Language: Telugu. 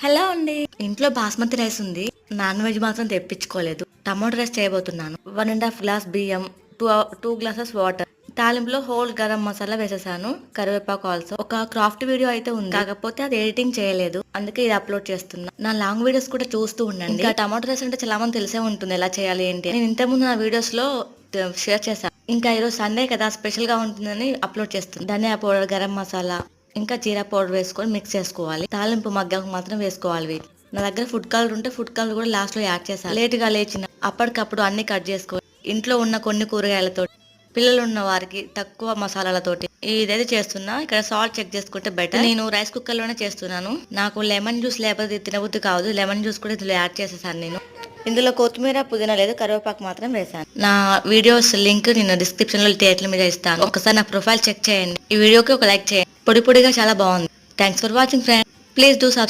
హలో అండి. ఇంట్లో బాస్మతి రైస్ ఉంది. నాన్ వెజ్ మాత్రం తెప్పించుకోలేదు. టమాటో రైస్ చేయబోతున్నాను. 1.5 గ్లాస్ బియ్యం, 2 గ్లాసెస్ వాటర్. తాలింపులో హోల్ గరం మసాలా వేసేసాను. కరివేపాకు ఆల్సో. ఒక క్రాఫ్ట్ వీడియో అయితే ఉంది. కాకపోతే అది ఎడిటింగ్ చేయలేదు. అందుకే ఇది అప్లోడ్ చేస్తున్నా. నా లాంగ్ వీడియోస్ కూడా చూస్తూ ఉండండి. ఇంకా టమాటో రైస్ అంటే చాలా మంది తెలిసే ఉంటుంది ఎలా చేయాలి ఏంటి. నేను ఇంతకుముందు నా వీడియోస్ లో షేర్ చేశాను. ఇంకా ఈరోజు సండే కదా స్పెషల్ గా ఉంటుందని అప్లోడ్ చేస్తుంది. ధనియా పౌడర్, గరం మసాలా, ఇంకా జీరా పౌడర్ వేసుకొని మిక్స్ చేసుకోవాలి. తాలింపు మగ్గాకు మాత్రం వేసుకోవాలి వీటి. నా దగ్గర ఫుడ్ కలర్ ఉంటే ఫుడ్ కలర్ కూడా లాస్ట్ లో యాడ్ చేశాను. లేట్ గా లేచిన అప్పటికప్పుడు అన్ని కట్ చేసుకోవాలి. ఇంట్లో ఉన్న కొన్ని కూరగాయలతో, పిల్లలు ఉన్న వారికి తక్కువ మసాలాలతోటి ఇదైతే చేస్తున్నా. ఇక్కడ సాల్ట్ చెక్ చేసుకుంటే బెటర్. నేను రైస్ కుక్కర్ లోనే చేస్తున్నాను. నాకు లెమన్ జ్యూస్ లేకపోతే తినబుద్ధి కాదు. లెమన్ జ్యూస్ కూడా ఇందులో యాడ్ చేసేసాను నేను. ఇందులో కొత్తిమీర, పుదీనా లేదు, కరివేపాకు మాత్రం వేసాను. నా వీడియోస్ లింక్ నేను డిస్క్రిప్షన్ లో టైటిల్ మీద ఇస్తాను. ఒకసారి నా ప్రొఫైల్ చెక్ చేయండి. ఈ వీడియోకి ఒక లైక్ చేయండి. పొడి పొడిగా చాలా బాగుంది. Thanks for watching friends. Please do subscribe.